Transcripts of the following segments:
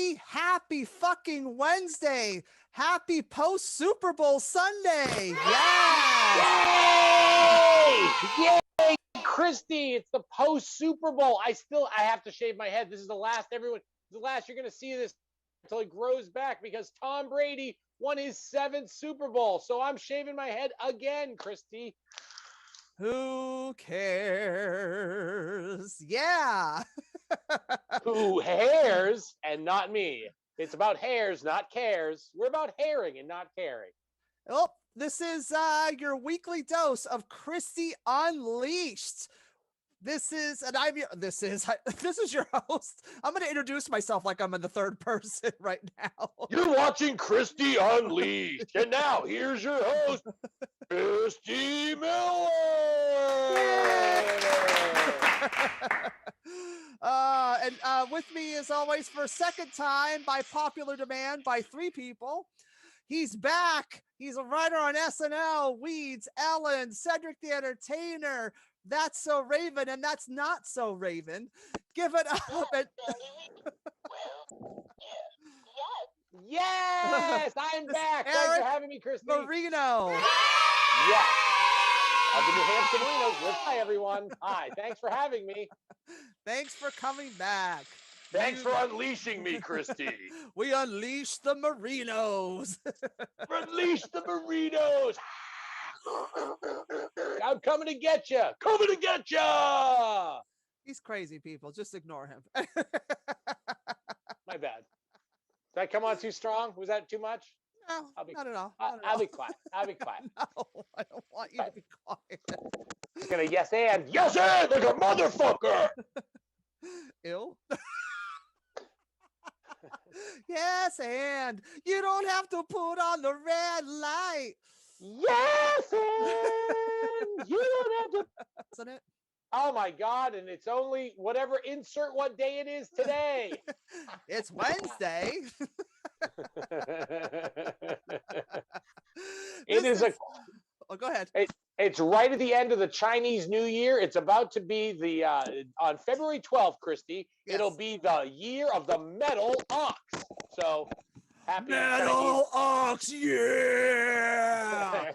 Christy, happy fucking Wednesday. Happy post Super Bowl Sunday. Yay! Yay, Christy. It's the post Super Bowl. I have to shave my head. This is the last, everyone. The last you're going to see this until it grows back because Tom Brady won his 7th Super Bowl. So I'm shaving my head again, Christy. Who cares? Yeah. Who hairs and not me. It's about hairs, not cares. We're about hairing and not caring. Oh, this is your weekly dose of Christy Unleashed. This is your host. I'm going to introduce myself like I'm in the third person right now. You're watching Christy Unleashed. And now here's your host, Christy Miller. And with me, as always, for a second time, by popular demand, by 3 people, he's back. He's a writer on SNL, Weeds, Ellen, Cedric the Entertainer, That's So Raven, and That's Not So Raven. Give it up. Yes, I'm back. Thanks for having me, Christy. Marino. Yes. Of the New Hampshire Marinos. Hi, everyone. Hi. Thanks for having me. Thanks for coming back. Thanks for unleashing me, Christy. We unleash the Marinos. Unleash the Marinos. I'm coming to get you. Coming to get you. He's crazy, people. Just ignore him. My bad. Did I come on too strong? Was that too much? No, not at all. I'll be quiet. I'll be quiet. No, I don't want you to be quiet. I'm gonna yes and like a motherfucker. Ew. Yes, and you don't have to put on the red light. Yes, and you don't have to. Isn't it? Oh my God! And it's only whatever. Insert what day it is today. It's Wednesday. Oh, go ahead. It's right at the end of the Chinese New Year. It's about to be the on February 12th, Christy. Yes. It'll be the year of the metal ox. So happy metal ox, yeah.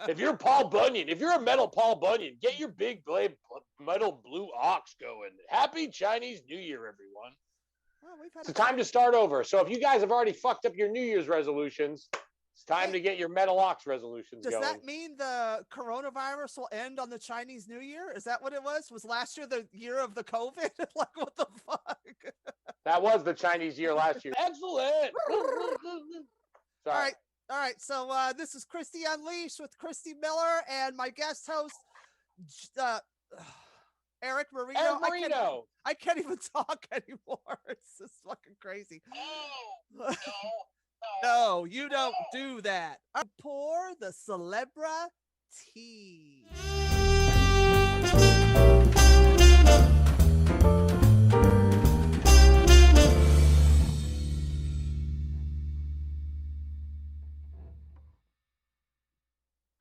If you're Paul Bunyan, if you're a metal Paul Bunyan, get your big blade metal blue ox going. Happy Chinese New Year, everyone. Well, it's time to start over. So if you guys have already fucked up your New Year's resolutions, it's time to get your metal ox resolutions going. Does that mean the coronavirus will end on the Chinese New Year? Is that what it was? Was last year the year of the COVID? Like, what the fuck? That was the Chinese year last year. Excellent. All right. So this is Christy Unleashed with Christy Miller and my guest host, Eric Marino. Eric Marino. I can't even talk anymore. It's just fucking crazy. No, you don't do that. I pour the Celebra tea.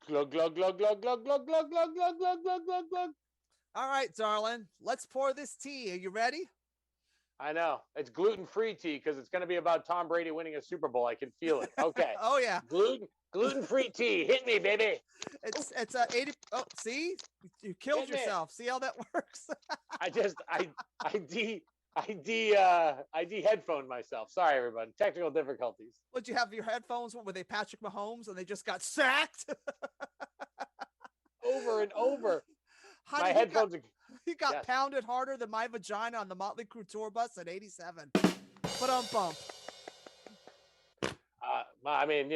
Glug, glug, glug, glug, glug, glug, glug, glug, glug, glug, glug, glug, glug. All right, darling. Let's pour this tea. Are you ready? I know. It's gluten-free tea because it's going to be about Tom Brady winning a Super Bowl. I can feel it. Okay. Oh, yeah. Gluten-free tea. Hit me, baby. It's 80. Oh, see? You killed yourself. See how that works? I de-headphoned myself. Sorry, everybody. Technical difficulties. Would you have your headphones? What were they, Patrick Mahomes, and they just got sacked? Over and over. Honey, my headphones. He got pounded harder than my vagina on the Motley Crue tour bus at 87. But bump. I mean,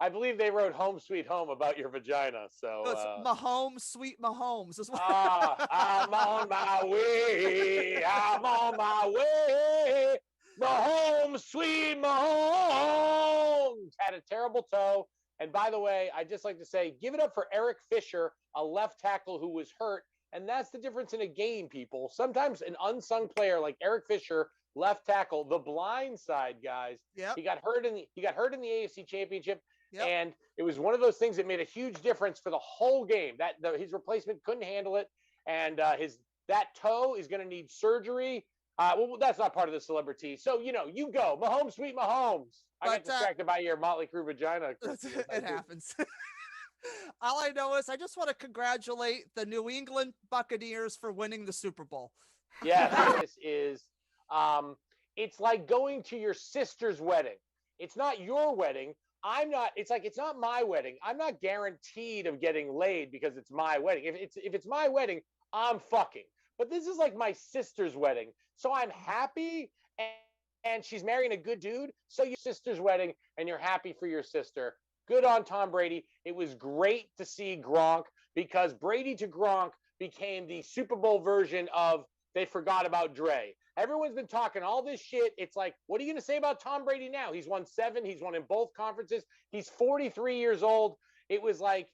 I believe they wrote "Home Sweet Home" about your vagina. So it's Mahomes, Sweet Mahomes. I'm on my way. I'm on my way. Mahomes, Sweet Mahomes had a terrible toe. And by the way, I'd just like to say, give it up for Eric Fisher, a left tackle who was hurt. And that's the difference in a game, people. Sometimes an unsung player like Eric Fisher, left tackle, the blind side, guys. Yep. He got hurt in the AFC Championship. Yep. And it was one of those things that made a huge difference for the whole game. His replacement couldn't handle it. And that toe is going to need surgery. Well, that's not part of the celebrity. So, you go. Mahomes, sweet Mahomes. I got distracted by your Motley Crue vagina. It happens. All I know is I just want to congratulate the New England Buccaneers for winning the Super Bowl. Yeah, this is, it's like going to your sister's wedding. It's not your wedding. It's not my wedding. I'm not guaranteed of getting laid because it's my wedding. If it's my wedding, I'm fucking. But this is like my sister's wedding. So I'm happy, and she's marrying a good dude. So your sister's wedding and you're happy for your sister. Good on Tom Brady. It was great to see Gronk, because Brady to Gronk became the Super Bowl version of they forgot about Dre. Everyone's been talking all this shit. It's like, what are you going to say about Tom Brady now? He's won 7. He's won in both conferences. He's 43 years old. It was like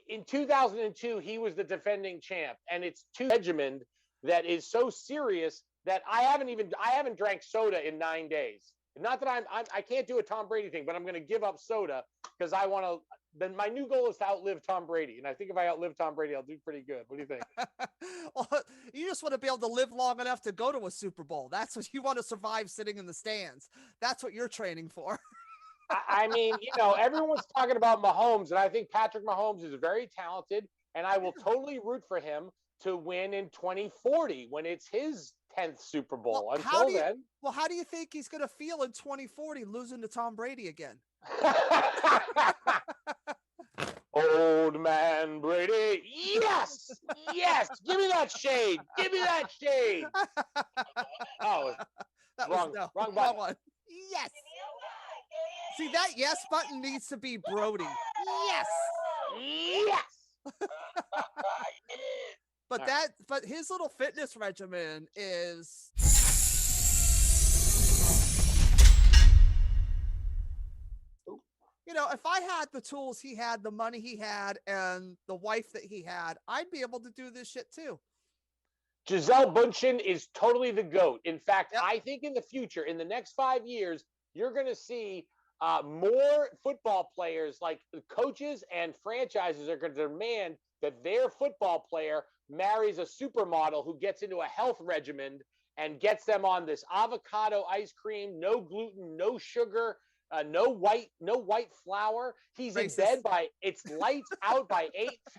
in 2002, he was the defending champ. And it's too regimented that is so serious that I haven't drank soda in 9 days. Not that I can't do a Tom Brady thing, but I'm going to give up soda because I want to. Then my new goal is to outlive Tom Brady. And I think if I outlive Tom Brady, I'll do pretty good. What do you think? Well, you just want to be able to live long enough to go to a Super Bowl. That's what you want to survive sitting in the stands. That's what you're training for. I mean, everyone's talking about Mahomes, and I think Patrick Mahomes is very talented, and I will totally root for him to win in 2040 when it's his 10th Super Bowl. Well, Until then. Well, how do you think he's going to feel in 2040 losing to Tom Brady again? Old man Brady. Yes. Yes. Give me that shade. Give me that shade. Oh, wrong button. One. Yes. See, that yes button needs to be Brody. Yes. Yes. But his little fitness regimen is if I had the tools he had, the money he had, and the wife that he had, I'd be able to do this shit too. Gisele Bündchen is totally the GOAT. In fact, I think in the future, in the next 5 years, you're going to see more football players, like coaches and franchises are going to demand that their football player marries a supermodel who gets into a health regimen and gets them on this avocado ice cream, no gluten, no sugar, no white flour. He's Racist. in bed it's lights out by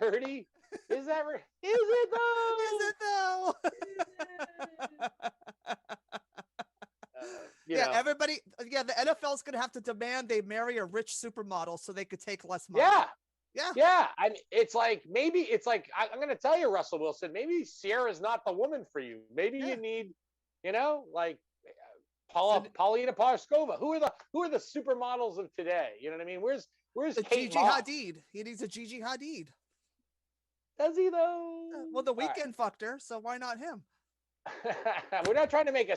8:30. Is that right? Is it though? Everybody. Yeah, the NFL's going to have to demand they marry a rich supermodel so they could take less money. Yeah. I mean, I'm going to tell you, Russell Wilson, maybe Sierra's not the woman for you. Maybe you need, like Paulina Pliskova. Who are the supermodels of today? You know what I mean? Where's the Kate Gigi Moss? Hadid? He needs a Gigi Hadid. Does he though? Well, The Weeknd fucked her, so why not him? We're not trying to make a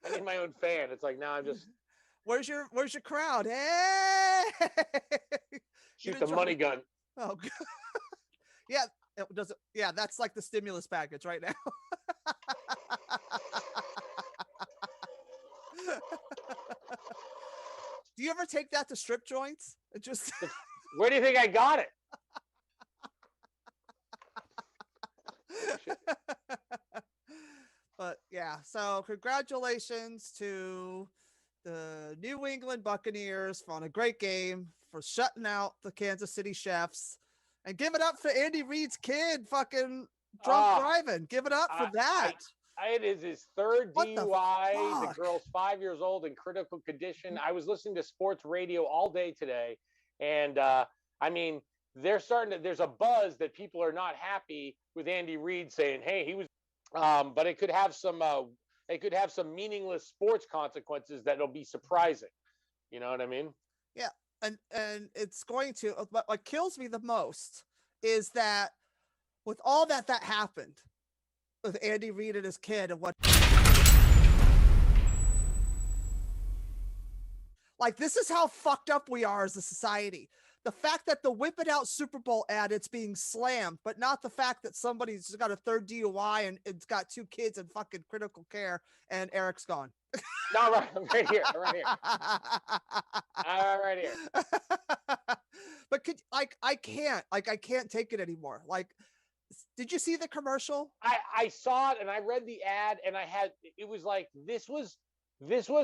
I need my own fan. It's like now I'm just. Where's your crowd? Hey! Shoot the money gun. Oh, God. Yeah. It does. Yeah, that's like the stimulus package right now. Do you ever take that to strip joints? It just. Where do you think I got it? But yeah, so congratulations to the New England Buccaneers on a great game, for shutting out the Kansas City Chiefs, and give it up for Andy Reid's kid fucking drunk driving. Give it up for that. It is his third DUI. The girl's 5 years old in critical condition. I was listening to sports radio all day today, and I mean, there's a buzz that people are not happy with Andy Reid saying, "Hey, he was," but it could have some meaningless sports consequences that'll be surprising. You know what I mean? Yeah, and it's going to. What kills me the most is that with all that happened with Andy Reid and his kid, and what. Like, this is how fucked up we are as a society. The fact that the Whip It Out Super Bowl ad, it's being slammed, but not the fact that somebody's got a third DUI and it's got 2 kids in fucking critical care and Eric's gone. No, right here. Right here. But I can't take it anymore. Like, did you see the commercial? I saw it and I read the ad and it was like this was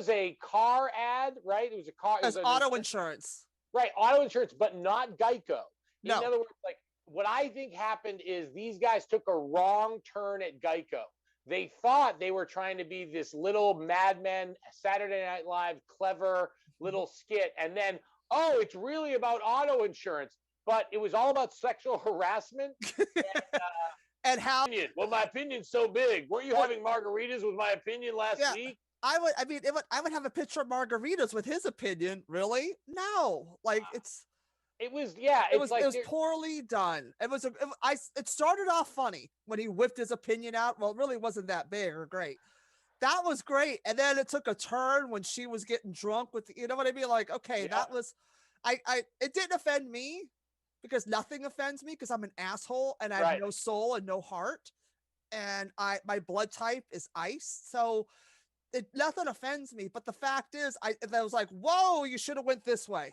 a car ad, right? It was a car. It As was auto insurance. right, auto insurance, but not Geico. No. In other words, like what I think happened is these guys took a wrong turn at Geico. They thought they were trying to be this little Mad Men, Saturday Night Live, clever little skit, and then it's really about auto insurance, but it was all about sexual harassment. And how? Well, my opinion's so big. Weren't you having margaritas with my opinion last week? I would have a picture of margaritas with his opinion. Really? No. Like it was poorly done. It started off funny when he whipped his opinion out. Well, it really wasn't that big or great. That was great. And then it took a turn when she was getting drunk with, you know what I mean? Like, okay, that was, it didn't offend me because nothing offends me because I'm an asshole and I have no soul and no heart. And my blood type is ice. So nothing offends me. But the fact is, I was like, whoa, you should have went this way.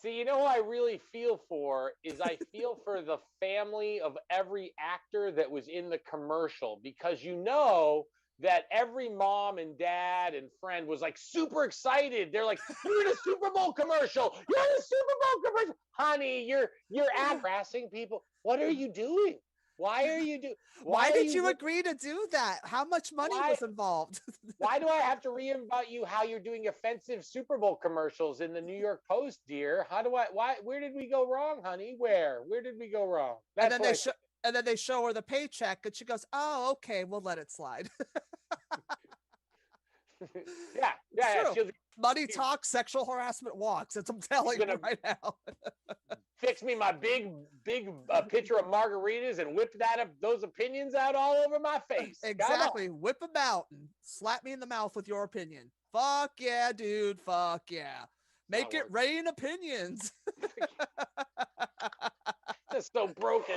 See, you know who I really feel for is I feel for the family of every actor that was in the commercial, because you know that every mom and dad and friend was like super excited. They're like, you're in a Super Bowl commercial. You're in a Super Bowl commercial. Honey, you're harassing people. What are you doing? Why are you doing? Why did you agree to do that? How much money was involved? Why do I have to read about you how you're doing offensive Super Bowl commercials in the New York Post, dear? Where did we go wrong, honey? Where did we go wrong? And then they show her the paycheck and she goes, "Oh, okay, we'll let it slide." yeah. Money talks, sexual harassment walks. That's what I'm telling you right now. Fix me my big pitcher of margaritas and whip those opinions out all over my face. Exactly. Whip them out and slap me in the mouth with your opinion. Fuck yeah, dude. Fuck yeah. Make it rain opinions. That's so broken.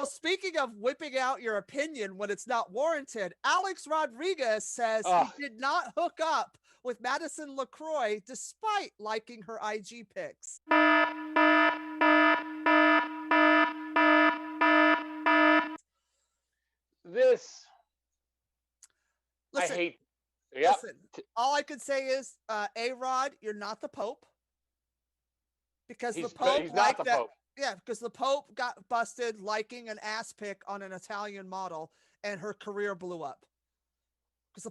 Speaking of whipping out your opinion when it's not warranted, Alex Rodriguez says he did not hook up with Madison LaCroix despite liking her IG pics. I hate. Yep. Listen, all I could say is, A-Rod, you're not the Pope. Because the Pope liked that. Pope. Yeah, because the Pope got busted liking an ass pic on an Italian model, and her career blew up.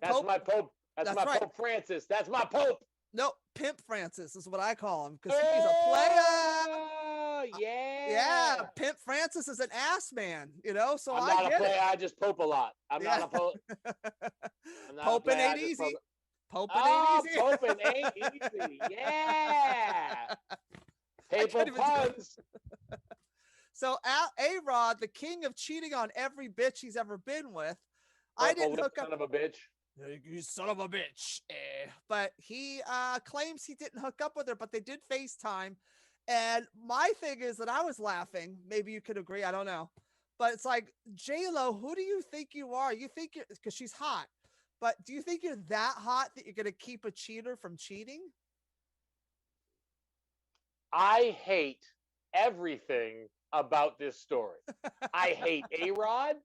That's my Pope. That's my Pope Francis. That's my Pope. No, Pimp Francis is what I call him, because he's a player. Yeah, Pimp Francis is an ass man, you know. So I'm not a player. I just pope a lot. I'm not a Pope. Poping ain't easy. Poping ain't easy. Yeah. Papal puns. So A-Rod, the king of cheating on every bitch he's ever been with. I didn't hook up. Son of a bitch. You son of a bitch. But he claims he didn't hook up with her, but they did FaceTime. And my thing is that I was laughing. Maybe you could agree. I don't know. But it's like, J-Lo, who do you think you are? You think you're, because she's hot. But do you think you're that hot that you're going to keep a cheater from cheating? I hate everything about this story. I hate A-Rod.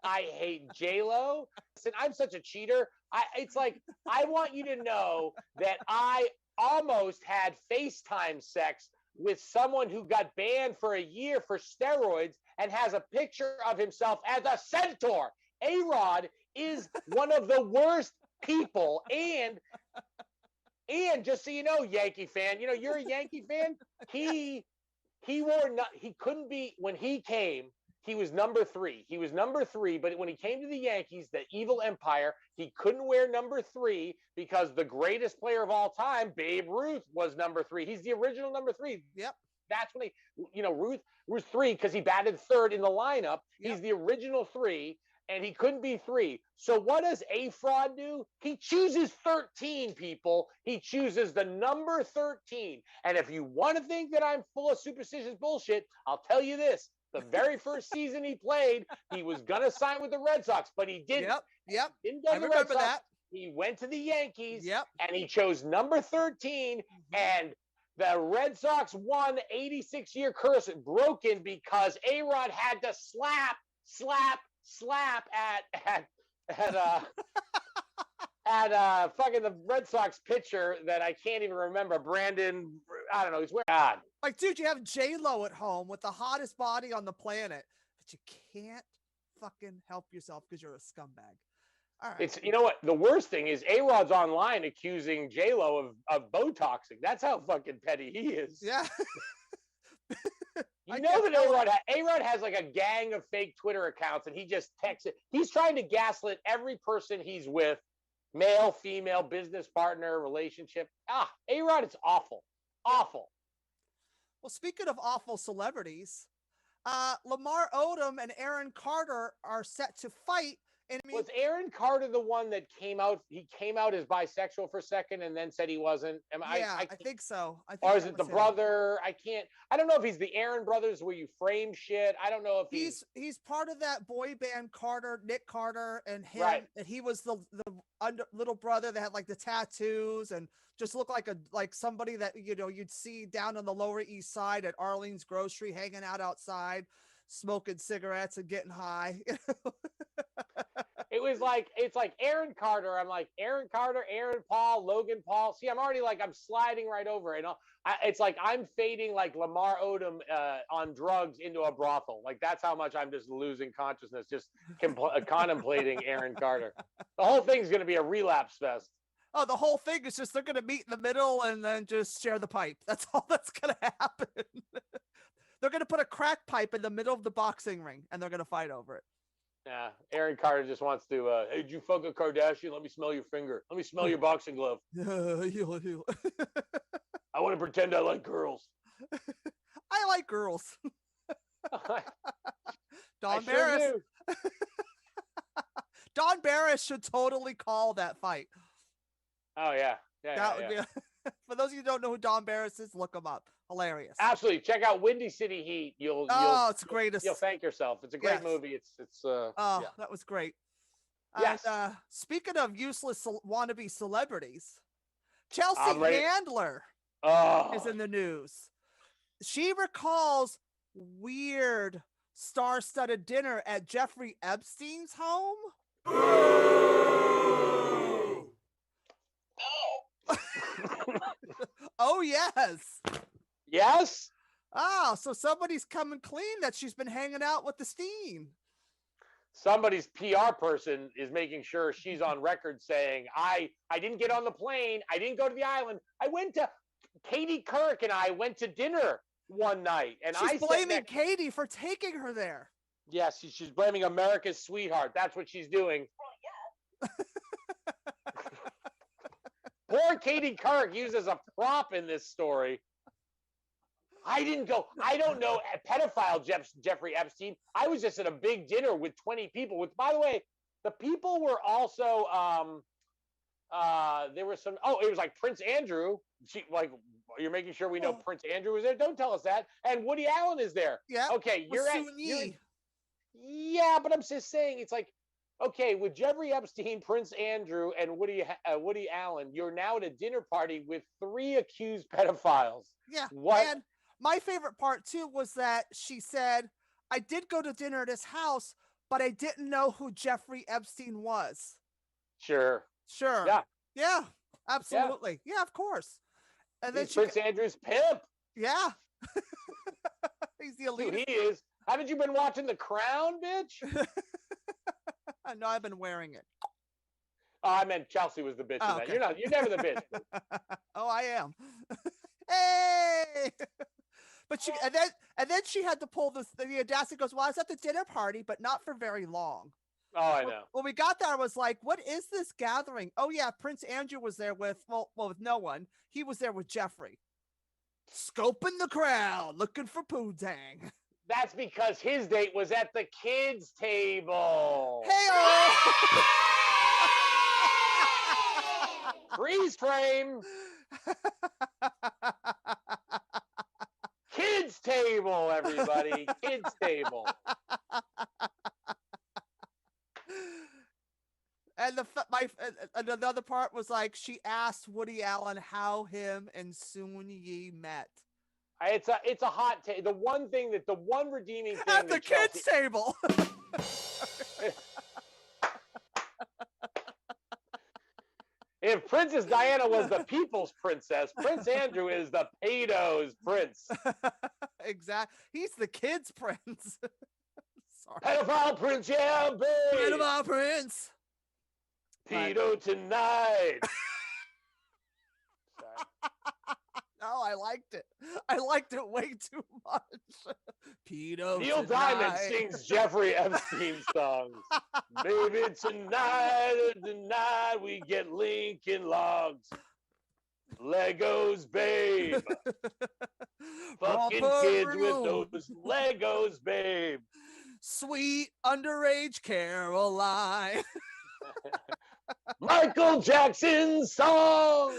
I hate J-Lo. Listen, I'm such a cheater. It's like, I want you to know that I almost had FaceTime sex with someone who got banned for a year for steroids and has a picture of himself as a centaur. A-Rod is one of the worst people. And just so you know, Yankee fan, you know, you're a Yankee fan. He couldn't be, when he came, he was number 3. He was number 3, but when he came to the Yankees, the evil empire, he couldn't wear number 3 because the greatest player of all time, Babe Ruth, was number 3. He's the original number 3. Yep. That's when Ruth 3, because he batted 3rd in the lineup. Yep. He's the original 3, and he couldn't be 3. So what does A-Fraud do? He chooses 13, people. He chooses the number 13. And if you want to think that I'm full of superstitious bullshit, I'll tell you this. The very first season he played, he was going to sign with the Red Sox, but he didn't. Yep. Didn't go to the Red Sox. He went to the Yankees, and he chose number 13, and The Red Sox won 86-year curse broken because A-Rod had to slap at fucking the Red Sox pitcher that I can't even remember. Brandon, I don't know. He's wearing God. Like, dude, you have J-Lo at home with the hottest body on the planet, but you can't fucking help yourself because you're a scumbag. All right. It's, you know what? The worst thing is A-Rod's online accusing J-Lo of Botoxing. That's how fucking petty he is. Yeah. You know that A-Rod has like a gang of fake Twitter accounts, and he just texts it. He's trying to gaslit every person he's with, male, female, business partner, relationship. A-Rod, it's awful. Awful. Well, speaking of awful celebrities, Lamar Odom and Aaron Carter are set to fight. And was Aaron Carter the one that came out? He came out as bisexual for a second and then said he wasn't. I think so. Or is it the brother? I don't know if he's the Aaron brothers where you frame shit. I don't know if he's part of that boy band Nick Carter, and him. Right. And he was the little brother that had like the tattoos and just looked like somebody that you'd see down on the Lower East Side at Arlene's Grocery, hanging out outside, smoking cigarettes and getting high. It's like Aaron Carter. I'm like Aaron Carter, Aaron Paul, Logan Paul. See, I'm already like I'm sliding right over it. It's like I'm fading like Lamar Odom on drugs into a brothel. Like that's how much I'm just losing consciousness, just contemplating Aaron Carter. The whole thing's going to be a relapse fest. Oh, the whole thing is just they're going to meet in the middle and then just share the pipe. That's all that's going to happen. They're going to put a crack pipe in the middle of the boxing ring and they're going to fight over it. Yeah, Aaron Carter just wants to, hey, did you fuck a Kardashian? Let me smell your finger. Let me smell your boxing glove. I want to pretend I like girls. I like girls. Don Barris. Sure Don Barris should totally call that fight. Oh, yeah. For those of you who don't know who Don Barris is, look him up. Hilarious. Absolutely. Check out Windy City Heat. It's greatest. You'll thank yourself. It's a great movie. That was great. Yes. And, speaking of useless wannabe celebrities, Chelsea Handler is in the news. She recalls weird star-studded dinner at Jeffrey Epstein's home. Oh, yes. Yes? Oh, so somebody's coming clean that she's been hanging out with the Steen. Somebody's PR person is making sure she's on record saying, I didn't get on the plane. I didn't go to the island. Katie Couric and I went to dinner one night. And she's blaming Katie for taking her there. Yes, she's blaming America's sweetheart. That's what she's doing. Poor Katie Couric used as a prop in this story. I didn't go. I don't know pedophile Jeffrey Epstein. I was just at a big dinner with 20 people. Which, by the way, the people were also there was some. Oh, it was like Prince Andrew. You're making sure we know Prince Andrew was there. Don't tell us that. And Woody Allen is there. Yeah. Okay, yeah, but I'm just saying it's like. Okay, with Jeffrey Epstein, Prince Andrew, and Woody Allen, you're now at a dinner party with 3 accused pedophiles. Yeah. What? And my favorite part, too, was that she said, I did go to dinner at his house, but I didn't know who Jeffrey Epstein was. Sure. Yeah. Yeah, absolutely. Yeah, of course. And then Prince Andrew's pimp. Yeah. He's the elite. He is. Haven't you been watching The Crown, bitch? No, I've been wearing it. Oh, I meant Chelsea was the bitch in that. Okay. You're never the bitch. Oh, I am. Hey! But she and then she had to pull the audacity. Goes, well, I was at the dinner party, but not for very long. Oh, I know. When we got there, I was like, what is this gathering? Oh, yeah, Prince Andrew was there with no one. He was there with Jeffrey. Scoping the crowd, looking for Poontang. That's because his date was at the kids' table. Hey! Freeze frame. Kids' table, everybody. Kids' table. And another part was like she asked Woody Allen how him and Soon Yi met It's a hot take. The one redeeming thing at the kids' table. If Princess Diana was the people's princess, Prince Andrew is the pedo's prince. Exactly. He's the kids' prince. Sorry. Pedophile prince, yeah, babe. Pedophile prince. Pedo tonight. Sorry. No, I liked it. I liked it way too much. Pedo Neil tonight. Diamond sings Jeffrey Epstein songs. Baby, tonight we get Lincoln Logs. Legos, babe. Fucking kids with those Legos, babe. Sweet underage Caroline. Michael Jackson song.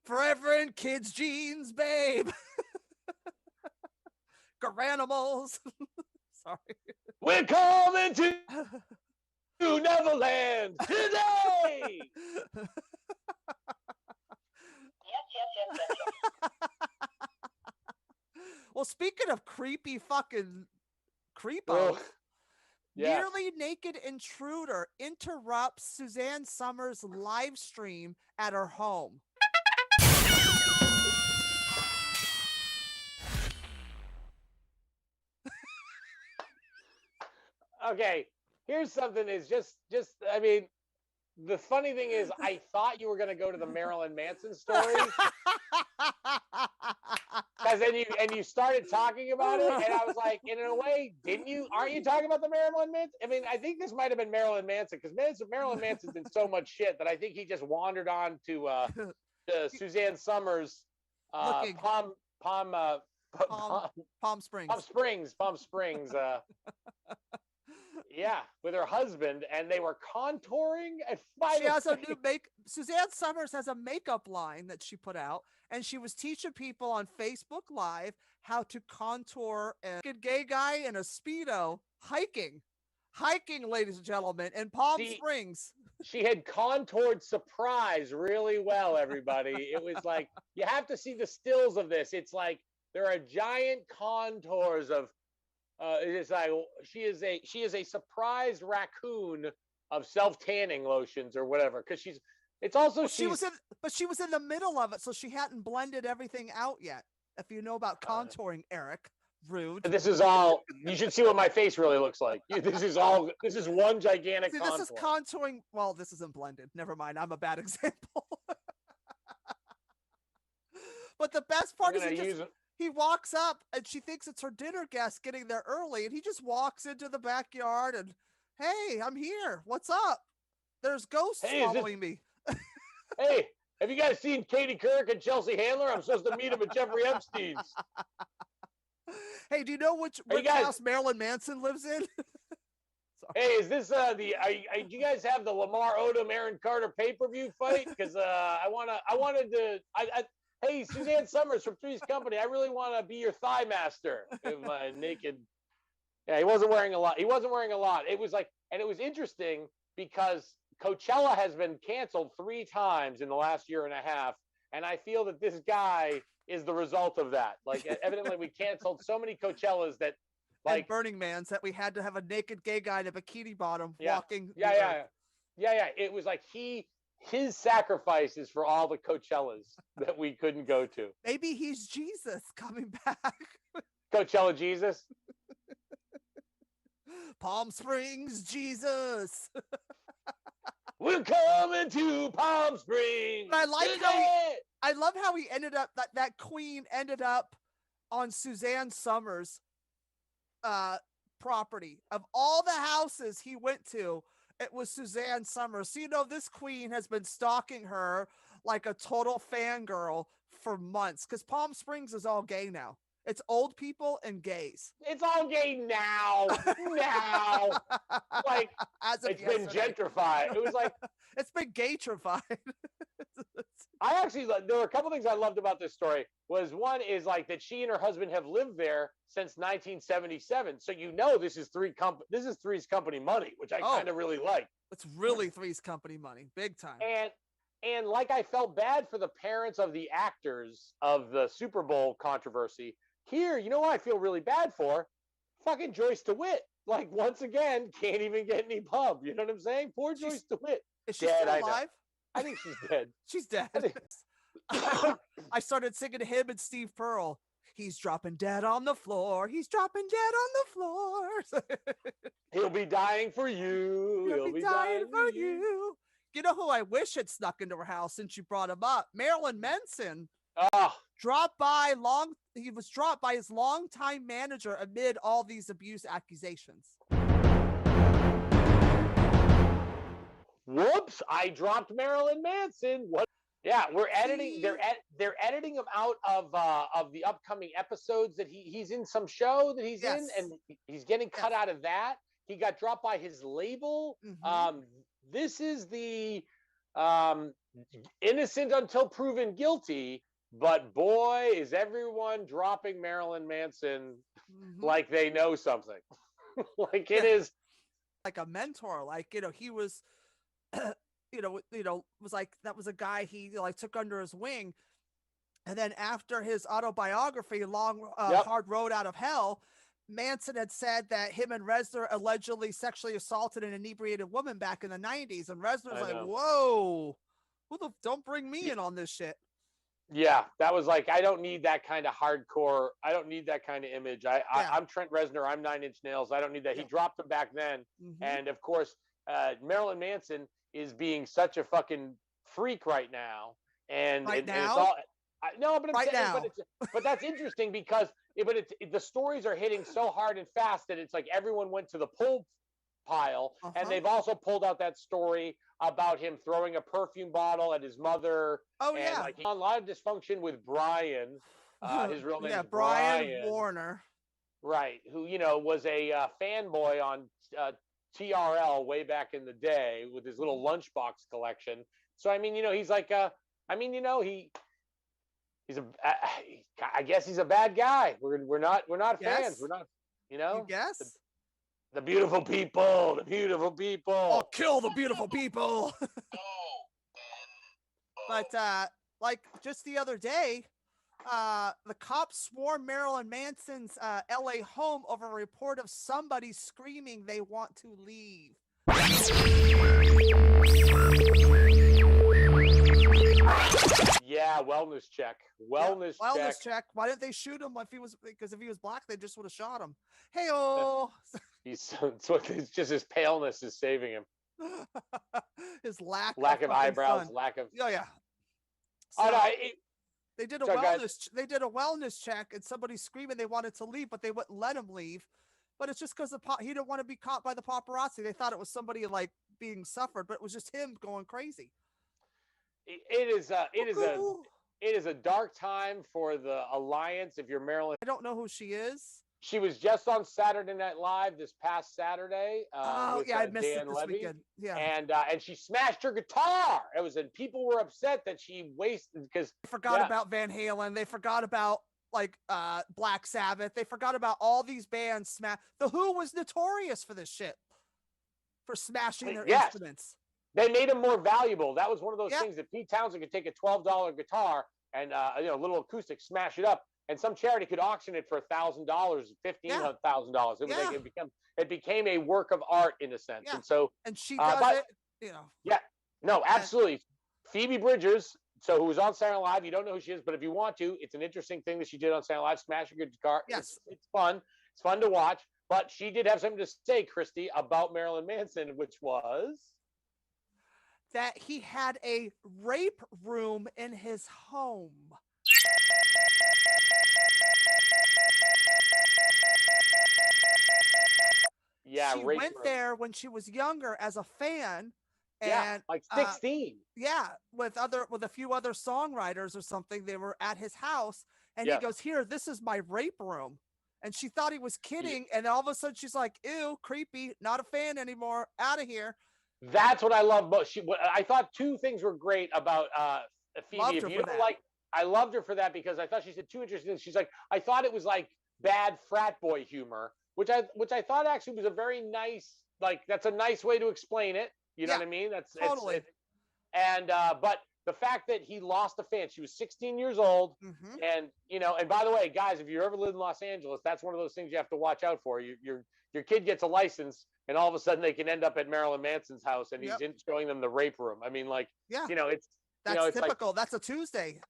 Forever in kids' jeans, babe. Garanimals. Sorry. We're coming to Neverland today. Well, speaking of creepy fucking creepos, Oh, yeah. nearly naked intruder interrupts Suzanne Summers' live stream at her home. Okay, here's something is just I mean, the funny thing is I thought you were going to go to the Marilyn Manson story. Cuz then you started talking about it and I was like, in a way, aren't you talking about the Marilyn Manson? I mean, I think this might have been Marilyn Manson cuz Marilyn Manson's in so much shit that I think he just wandered on to Suzanne Summers Palm Springs. Palm Springs. Yeah, with her husband, and they were contouring at 5. She has a new Suzanne Summers has a makeup line that she put out, and she was teaching people on Facebook Live how to contour a gay guy in a Speedo hiking, ladies and gentlemen, in Palm Springs. She had contoured surprise really well, everybody. It was like, you have to see the stills of this. It's like there are giant contours of it's like she is a surprised raccoon of self-tanning lotions or whatever, because she was in the middle of it, so she hadn't blended everything out yet. If you know about contouring, Eric. Rude. This is all. You should see what my face really looks like. This is one gigantic contour. This is contouring. Well, this isn't blended. Never mind. I'm a bad example. But the best part is he walks up and she thinks it's her dinner guest getting there early, and he just walks into the backyard and, hey, I'm here. What's up? There's ghosts following me. Hey, have you guys seen Katie Couric and Chelsea Handler? I'm supposed to meet them at Jeffrey Epstein's. Hey, do you know which house Marilyn Manson lives in? Hey, is this do you guys have the Lamar Odom Aaron Carter pay-per-view fight? Because hey, Suzanne Summers from Three's Company, I really want to be your thigh master. My naked. Yeah, he wasn't wearing a lot. It was like, and it was interesting because Coachella has been canceled 3 times in the last year and a half, and I feel that this guy is the result of that. Like, evidently, we canceled so many Coachellas that, like, and Burning Man's, that we had to have a naked gay guy in a bikini bottom walking. Yeah. It was like his sacrifices for all the Coachellas that we couldn't go to. Maybe he's Jesus coming back. Coachella Jesus. Palm Springs Jesus. We're coming to Palm Springs. I love how he ended up, that queen ended up on Suzanne Summers' property. Of all the houses he went to, it was Suzanne Summers. So, this queen has been stalking her like a total fangirl for months, because Palm Springs is all gay now. It's old people and gays. It's all gay now. Now. Like, As of it's been yesterday. gentrified. It was like, It's been gaytrified. I actually, there were a couple things I loved about this story. Was one is like that she and her husband have lived there since 1977. So this is Three's company money, which I kind of really like. It's really Three's company money, big time. And like I felt bad for the parents of the actors of the Super Bowl controversy. Here, you know what I feel really bad for? Fucking Joyce DeWitt. Like, once again, can't even get any pub. You know what I'm saying? Poor Joyce DeWitt. Is she still alive? I think she's dead. She's dead. I started singing to him and Steve Pearl. He's dropping dead on the floor. He's dropping dead on the floor. He'll be dying for you. He'll be dying for you. You know who I wish had snuck into her house since you brought him up? Marilyn Manson. He was dropped by his longtime manager amid all these abuse accusations. Whoops! I dropped Marilyn Manson. What? Yeah, we're editing. They're editing him out of the upcoming episodes that he's in some show that he's in, and he's getting cut out of that. He got dropped by his label. Mm-hmm. This is the innocent until proven guilty. But boy, is everyone dropping Marilyn Manson like they know something. Like it is like a mentor. Like, he was, was like, that was a guy he like took under his wing. And then after his autobiography, Hard Road Out of Hell, Manson had said that him and Reznor allegedly sexually assaulted an inebriated woman back in the 90s. And Reznor's like, whoa, don't bring me in on this shit. Yeah, that was like, I don't need that kind of hardcore. I don't need that kind of image. I'm Trent Reznor. I'm 9 Inch Nails. I don't need that. Yeah. He dropped them back then. Mm-hmm. And of course, Marilyn Manson is being such a fucking freak right now. And it's all, but that's interesting because the stories are hitting so hard and fast that it's like everyone went to the pull pile. And they've also pulled out that story about him throwing a perfume bottle at his mother. Like he had a lot of dysfunction with Brian. His real name is Brian Warner. Right. Who, was a fanboy on TRL way back in the day with his little lunchbox collection. So, I mean, he's like, I guess he's a bad guy. We're not fans. We're not, You guess? The beautiful people. I'll kill the beautiful people. But like just the other day, the cops swarmed Marilyn Manson's LA home over a report of somebody screaming they want to leave. Yeah, wellness check. Wellness check. Why didn't they shoot him if he was black, they just would have shot him. Hey-oh. It's just his paleness is saving him. His lack of eyebrows, fun. lack of. Oh yeah. So, they did a wellness check, and somebody screaming they wanted to leave, but they wouldn't let him leave. But it's just because he didn't want to be caught by the paparazzi. They thought it was somebody like being suffered, but it was just him going crazy. It is a dark time for the Alliance. If you're Marilyn, I don't know who she is. She was just on Saturday Night Live this past Saturday. I missed it this weekend. Yeah, and she smashed her guitar. And people were upset that she wasted because they forgot about Van Halen. They forgot about Black Sabbath. They forgot about all these bands. The Who was notorious for this shit, for smashing their instruments. They made them more valuable. That was one of those things that Pete Townsend could take a $12 guitar and a little acoustic, smash it up, and some charity could auction it for $1,000, $15,000. It became a work of art in a sense. Yeah. And she does it. Yeah. No, absolutely. Phoebe Bridgers, who was on Saturday Night Live. You don't know who she is, but if you want to, it's an interesting thing that she did on Saturday Night Live. Smashing a guitar. Yes, it's fun. It's fun to watch. But she did have something to say, Christy, about Marilyn Manson, which was that he had a rape room in his home. Yeah, she went there when she was younger as a fan, and like 16. With a few other songwriters or something. They were at his house, And he goes, here, this is my rape room. And she thought he was kidding. And all of a sudden she's like, ew, creepy, not a fan anymore, out of here. That's what I love most. I thought two things were great about Phoebe. Loved If her you for don't that. like, I loved her for that because I thought she said two interesting things. She's like, I thought it was like bad frat boy humor, which I thought actually was a very nice, like, that's a nice way to explain it. You know Yeah, what I mean? That's totally. but the fact that he lost a fan, she was 16 years old. Mhm. And, you know, and by the way, guys, if you ever live in Los Angeles, that's one of those things you have to watch out for. Your kid gets a license and all of a sudden they can end up at Marilyn Manson's house and he's showing them the rape room. I mean, like, Yeah, you know, it's, that's you know, it's typical. like, That's a Tuesday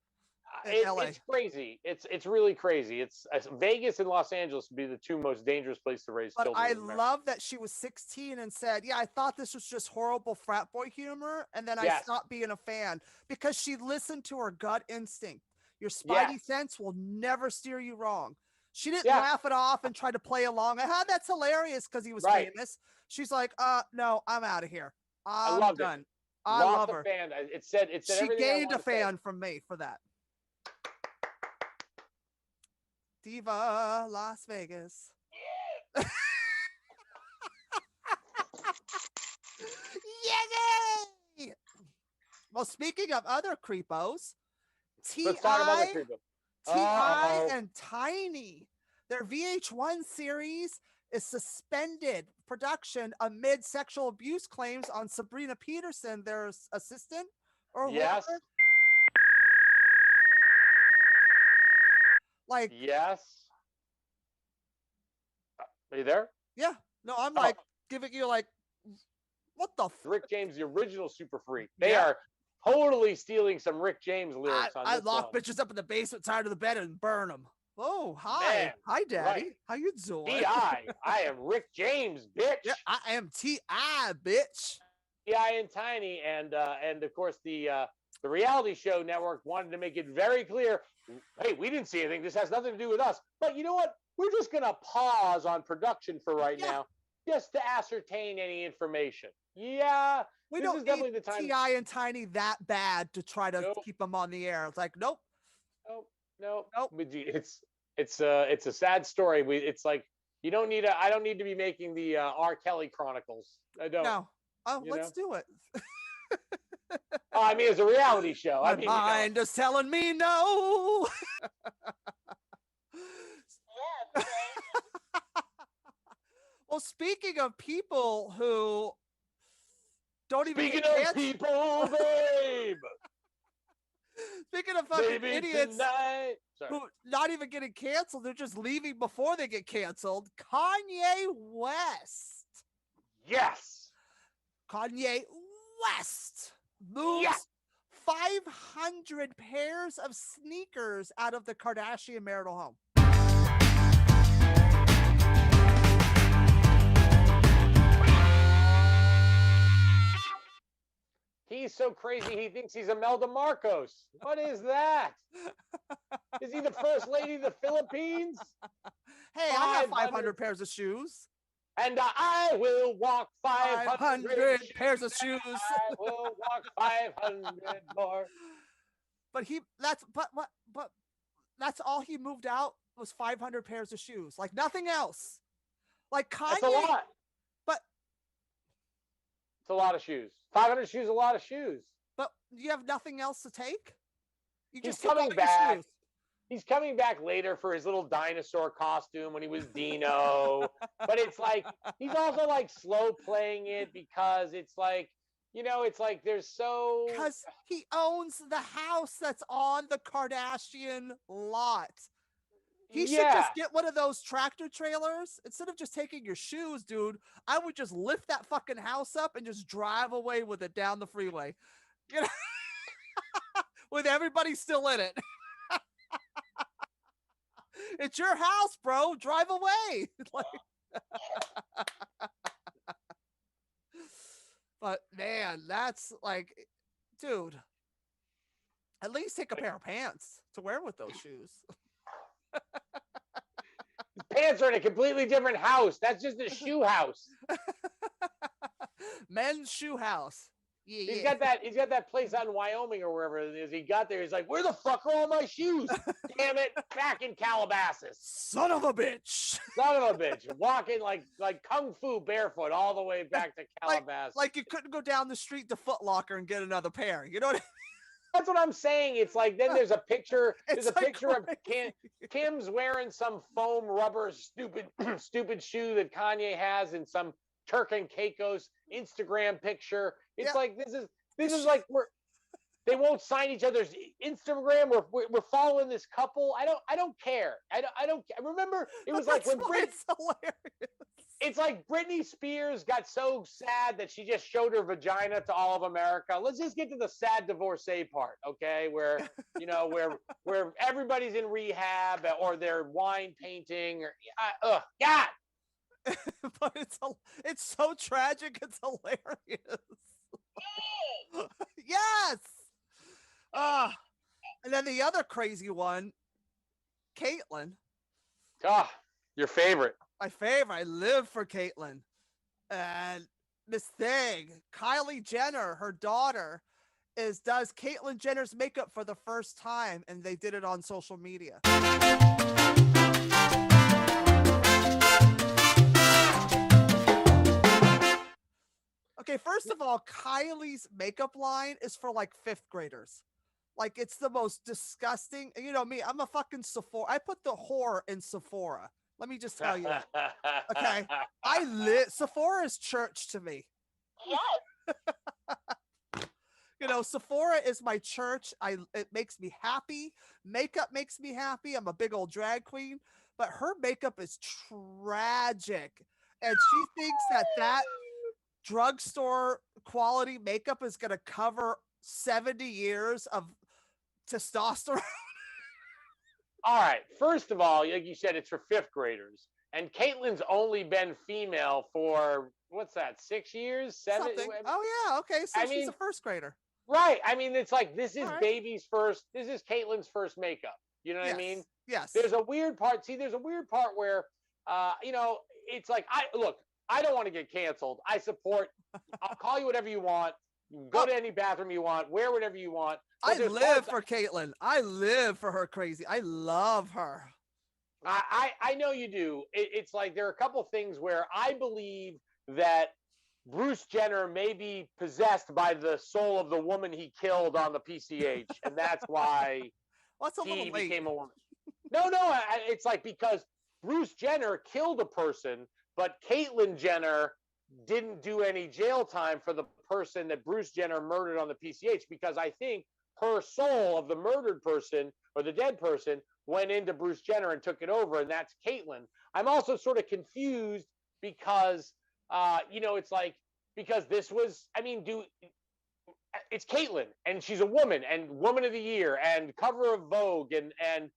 in LA. it's crazy. It's really crazy. It's Vegas and Los Angeles would be the two most dangerous places to raise But children. I in America. love that she was 16 and said, yeah, I thought this was just horrible frat boy humor. And then I Yes. stopped being a fan because she listened to her gut instinct. Your spidey sense will never steer you wrong. She didn't laugh it off and try to play along. That's hilarious because he was famous. She's like, no, I'm out of here. I'm done. I love her. Fan. It said she gained a fan from me for that. Diva Las Vegas. Yay! Well, speaking of other creepos, T.I. and Tiny, their VH1 series is suspended production amid sexual abuse claims on Sabrina Peterson, their assistant, or whatever. Like, yes. Are you there? Yeah. No, I'm like giving you like, what the Rick James, the original Super Freak. They are totally stealing some Rick James lyrics on this I lock bitches up in the basement, tied to the bed, and burn them. Oh, hi. Man, hi, Daddy. How you doing? T.I. I am Rick James, bitch. Yeah, I am T.I., bitch. T.I. and Tiny, and of course the reality show network wanted to make it very clear, hey, we didn't see anything. This has nothing to do with us. But you know what? We're just going to pause on production for right now just to ascertain any information. Yeah. We don't need T.I. and Tiny that bad to try to keep them on the air. It's like, nope. Nope. It's a sad story. It's like, I don't need to be making the R. Kelly Chronicles. I don't. No. Oh, let's do it. I mean, it's a reality show. My mind is telling me no. Well, speaking of people who don't even get canceled. People, babe. Speaking of fucking idiots who not even getting canceled, they're just leaving before they get canceled. Kanye West. Yes. Kanye West moves 500 pairs of sneakers out of the Kardashian marital home. He's so crazy, he thinks he's Imelda Marcos. What is that? Is he the first lady of the Philippines? Hey, I got 500 pairs of shoes. And I will walk 500 pairs of shoes. I will walk 500 more. But that's all he moved out was 500 pairs of shoes. Like nothing else. Like Kanye. That's a lot. But it's a lot of shoes. 500 shoes, a lot of shoes. But you have nothing else to take? You just He's coming back. He's coming back later for his little dinosaur costume when he was Dino. But it's like, he's also like slow playing it because it's like, you know, it's like there's so... Because he owns the house that's on the Kardashian lot. He should just get one of those tractor trailers. Instead of just taking your shoes, dude, I would just lift that fucking house up and just drive away with it down the freeway. You know? With everybody still in it. It's your house, bro. Drive away. But man, that's like, dude, at least take a pair of pants to wear with those shoes. His pants are in a completely different house. That's just a shoe house. Men's shoe house. He's got that place out in Wyoming or wherever it is. He got there. He's like, where the fuck are all my shoes? Damn it, back in Calabasas. Son of a bitch. Son of a bitch. Walking like kung fu barefoot all the way back to Calabasas. Like you couldn't go down the street to Foot Locker and get another pair. You know what I mean? That's what I'm saying. It's like then there's a picture. There's It's a like picture of Kim's wearing some foam rubber stupid shoe that Kanye has in some Turk and Caicos Instagram picture. It's like this is like they won't sign each other's Instagram. We're following this couple. I don't care. I don't remember it was like when it's hilarious. It's like Britney Spears got so sad that she just showed her vagina to all of America. Let's just get to the sad divorcee part, okay? Where where everybody's in rehab or they're wine painting or God. But it's so tragic. It's hilarious. Yes. And then the other crazy one, Caitlyn. Your favorite. My favorite. I live for Caitlyn. And this thing, Kylie Jenner, her daughter, does Caitlyn Jenner's makeup for the first time, and they did it on social media. Okay, first of all, Kylie's makeup line is for like 5th graders. Like, it's the most disgusting. You know me, I'm a fucking Sephora. I put the whore in Sephora. Let me just tell you. Okay. Sephora is church to me. Yes. Sephora is my church. It makes me happy. Makeup makes me happy. I'm a big old drag queen, but her makeup is tragic. And she thinks that drugstore quality makeup is going to cover 70 years of testosterone. All right. First of all, like you said, it's for 5th graders. And Caitlyn's only been female for, what's that, 6 years? 7? Something. Oh, yeah. Okay. So she's a 1st grader. Right. I mean, it's like this is this is Caitlyn's first makeup. You know what I mean? Yes. There's a weird part. See, there's a weird part where, it's like, I don't want to get canceled. I support, I'll call you whatever you want. Go to any bathroom you want, wear whatever you want. I live for Caitlyn. I live for her crazy. I love her. I know you do. It's like there are a couple things where I believe that Bruce Jenner may be possessed by the soul of the woman he killed on the PCH, and that's why he became a woman. No, it's like because Bruce Jenner killed a person, but Caitlyn Jenner didn't do any jail time for the person that Bruce Jenner murdered on the PCH, because I think her soul of the murdered person or the dead person went into Bruce Jenner and took it over, and that's Caitlyn. I'm also sort of confused because, it's like, because this was, it's Caitlyn, and she's a woman, and Woman of the Year, and cover of Vogue, and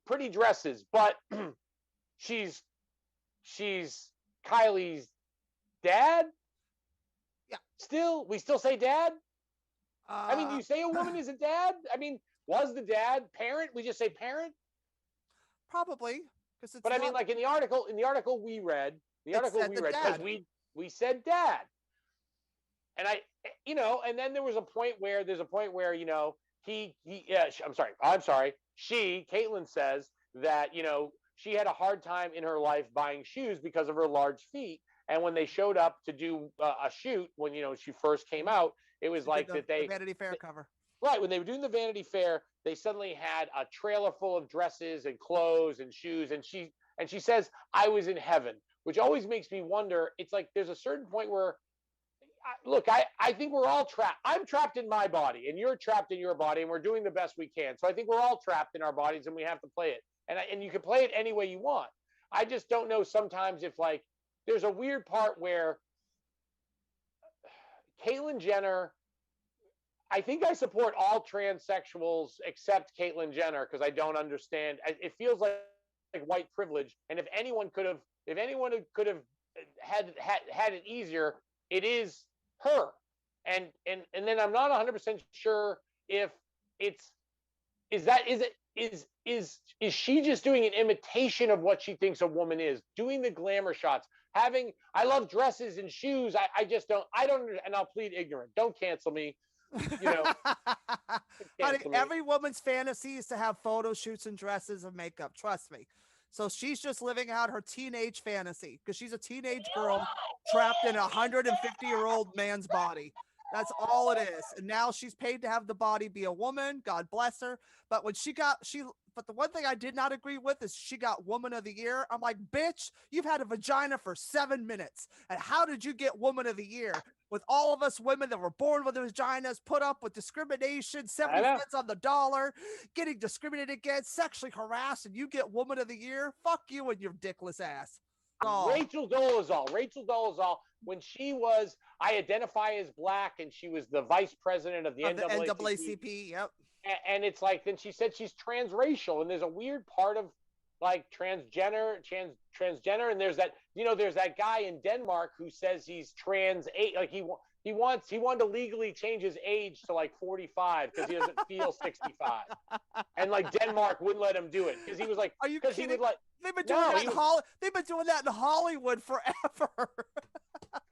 pretty dresses, but she's Kylie's dad? Yeah. We still say dad? Do you say a woman is a dad? Was the dad parent? We just say parent? Probably. But like in the article we read, because we said dad. And and then there's a point where, Caitlyn says that, she had a hard time in her life buying shoes because of her large feet. And when they showed up to do a shoot, when, she first came out, it was like the Vanity Fair cover. Right. When they were doing the Vanity Fair, they suddenly had a trailer full of dresses and clothes and shoes. And she says, I was in heaven, which always makes me wonder. It's like there's a certain point where, look, I think we're all trapped. I'm trapped in my body and you're trapped in your body, and we're doing the best we can. So I think we're all trapped in our bodies and we have to play it. And you can play it any way you want. I just don't know sometimes if, like, there's a weird part where Caitlyn Jenner, I think I support all transsexuals except Caitlyn Jenner, because I don't understand. It feels like white privilege. And if anyone could have had it easier, it is her. And then I'm not 100% sure if is she just doing an imitation of what she thinks a woman is, doing the glamour shots, I love dresses and shoes. I just don't. I don't. And I'll plead ignorant. Don't cancel me. You know, Honey, every woman's fantasy is to have photo shoots and dresses and makeup. Trust me. So she's just living out her teenage fantasy because she's a teenage girl trapped in a 150-year-old man's body. That's all it is. And now she's paid to have the body be a woman. God bless her. But when but the one thing I did not agree with is she got Woman of the Year. I'm like, bitch, you've had a vagina for 7 minutes. And how did you get Woman of the Year? With all of us women that were born with vaginas, put up with discrimination, 70 cents on the dollar, getting discriminated against, sexually harassed, and you get Woman of the Year? Fuck you and your dickless ass. Oh. Rachel Dolezal, when she was, I identify as black, and she was the vice president of the NAACP. Yep. And it's like, then she said she's transracial, and there's a weird part of like transgender, and there's that, there's that guy in Denmark who says he's trans, like he wanted to legally change his age to like 45 because he doesn't feel 65, and like Denmark wouldn't let him do it because he was like, are you kidding? He would like, they've been doing that in Hollywood forever.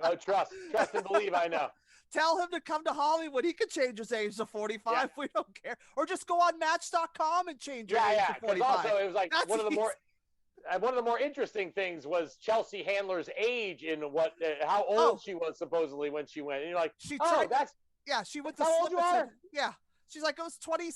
Oh, trust and believe. I know. Tell him to come to Hollywood. He could change his age to 45. Yeah. We don't care. Or just go on Match.com and change your age to 45. Also, it was like one of the more interesting things was Chelsea Handler's age and how old she was supposedly when she went. And you're like, she went to how old you are? Yeah. She's like, it was 20.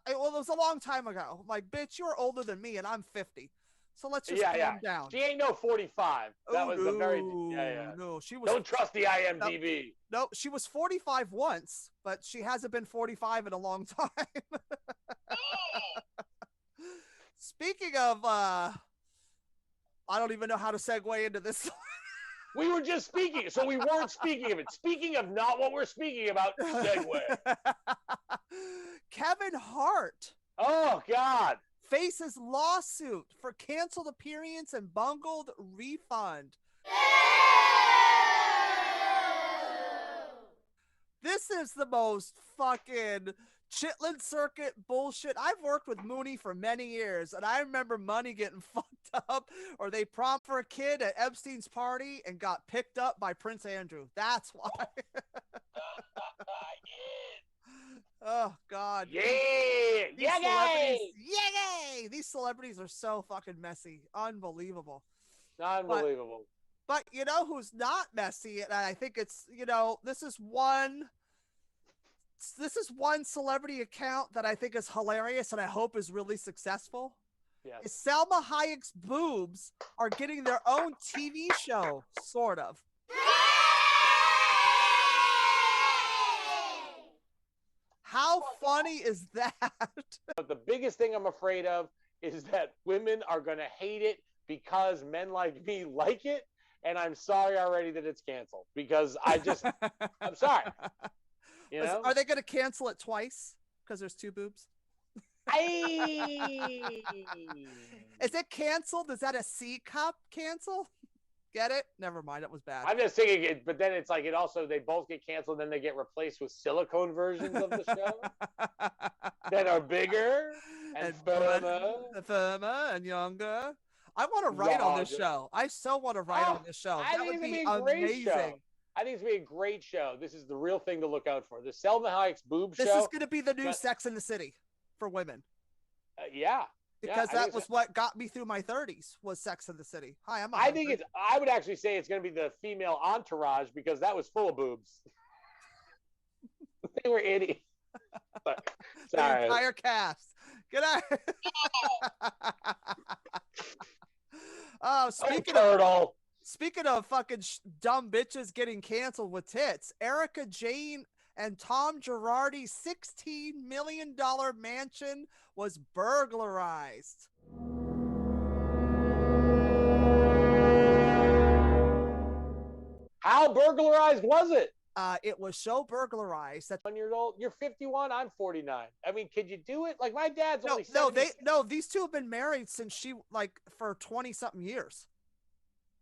Well, it was a long time ago. I'm like, bitch, you're older than me, and I'm 50. So let's just calm down. She ain't no 45. That was a very no. She was. Don't trust the IMDb. No, she was 45 once, but she hasn't been 45 in a long time. Speaking of, I don't even know how to segue into this. We were just speaking, so we weren't speaking of it. Speaking of not what we're speaking about, segue. Kevin Hart. Oh, God. Faces lawsuit for canceled appearance and bungled refund. This is the most fucking Chitlin Circuit bullshit. I've worked with Mooney for many years, and I remember money getting fucked up, or they prom for a kid at Epstein's party and got picked up by Prince Andrew. That's why. Oh, God. Yeah. These celebrities are so fucking messy. Unbelievable. Unbelievable. But you know who's not messy? And I think it's, this is one celebrity account that I think is hilarious and I hope is really successful. Yes. Is Salma Hayek's boobs are getting their own TV show, sort of. How funny is that? But the biggest thing I'm afraid of is that women are going to hate it because men like me like it. And I'm sorry already that it's canceled because I'm sorry. Are they going to cancel it twice because there's two boobs? Is it canceled? Is that a C cup cancel? Get it? Never mind. It was bad. I'm just thinking it, but then it's like they both get canceled, then they get replaced with silicone versions of the show that are bigger and firmer and younger. I want to write on this show. I so want to write on this show. That would be amazing. I think it's going to be a great show. This is the real thing to look out for. The Salma Hayek's boob show. This is going to be the new Sex in the City for women. Yeah. Because that was what got me through my 30s was Sex in the City. Hi, I would actually say it's going to be the female entourage because that was full of boobs. They were idiots. Sorry. The entire cast. Good night. Oh, speaking of fucking dumb bitches getting canceled with tits, Erica Jane and Tom Girardi's $16 million mansion was burglarized. How burglarized was it? It was so burglarized that 1 year old. You're 51. I'm 49. I mean, could you do it? Like my dad's only 70. These two have been married since for 20 something years.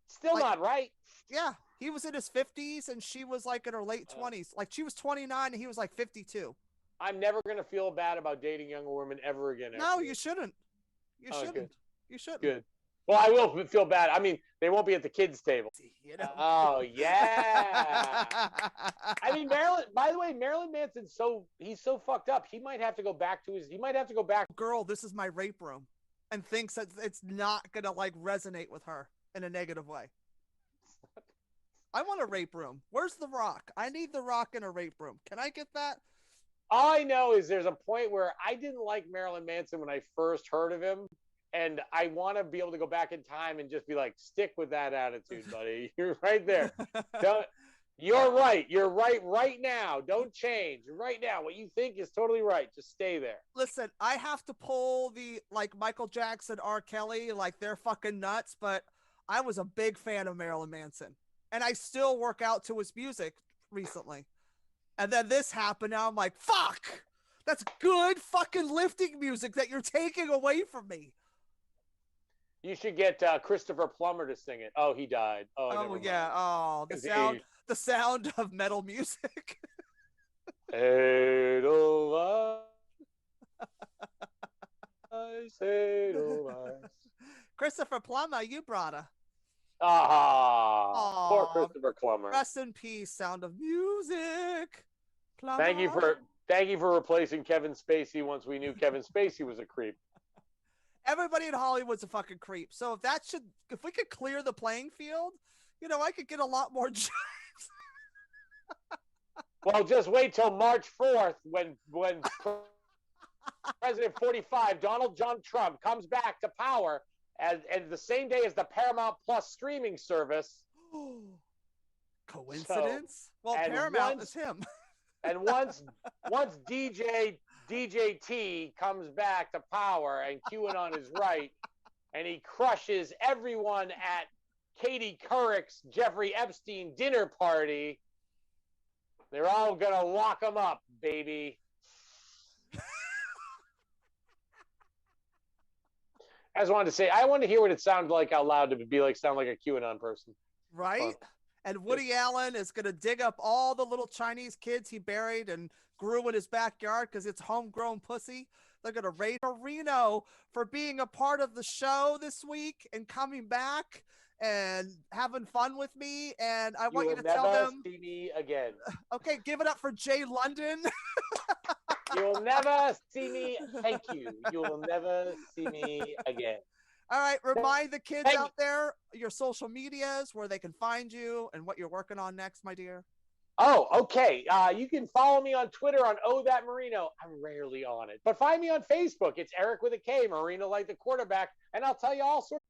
Still not right. Yeah, he was in his 50s and she was like in her late 20s. Like she was 29 and he was like 52. I'm never gonna feel bad about dating younger women ever again. No, you shouldn't. You shouldn't. Good. You shouldn't. Good. Well, I will feel bad. I mean, they won't be at the kids' table. You know? Oh yeah. I mean, Marilyn. By the way, Marilyn Manson. He's so fucked up. He might have to go back to his. He might have to go back. Girl, this is my rape room, and thinks that it's not gonna like resonate with her in a negative way. I want a rape room. Where's the Rock? I need the Rock in a rape room. Can I get that? All I know is there's a point where I didn't like Marilyn Manson when I first heard of him. And I want to be able to go back in time and just be like, stick with that attitude, buddy. You're right there. You're right. You're right now. Don't change. Right now, what you think is totally right. Just stay there. Listen, I have to pull the like Michael Jackson, R. Kelly, like they're fucking nuts, but I was a big fan of Marilyn Manson. And I still work out to his music recently. And then this happened. Now I'm like, fuck. That's good fucking lifting music that you're taking away from me. You should get Christopher Plummer to sing it. Oh, he died. Oh yeah. Oh, the sound of metal music. Edelweiss. Christopher Plummer, you brought her. Ah, poor Christopher Plummer. Rest in peace, Sound of Music. Plummer. Thank you for replacing Kevin Spacey once we knew Kevin Spacey was a creep. Everybody in Hollywood's a fucking creep. So if we could clear the playing field, you know, I could get a lot more jobs. Well, just wait till March 4th when President 45, Donald John Trump, comes back to power and the same day as the Paramount Plus streaming service. Coincidence? Well, Paramount is him. And once DJ T comes back to power and QAnon is right, and he crushes everyone at Katie Couric's Jeffrey Epstein dinner party, they're all gonna lock him up, baby. I just wanted to say, I want to hear what it sounded like out loud to sound like a QAnon person. Right? And Woody Allen is going to dig up all the little Chinese kids he buried and grew in his backyard because it's homegrown pussy. They're going to raid Reno for being a part of the show this week and coming back and having fun with me. And I want you to tell them. You'll never see me again. Okay, give it up for Jay London. You'll never see me. Thank you. You'll never see me again. All right, remind the kids out there your social medias, where they can find you and what you're working on next, my dear. Oh, okay. You can follow me on Twitter on Oh That Marino. I'm rarely on it, but find me on Facebook. It's Eric with a K, Marino like the quarterback, and I'll tell you all sorts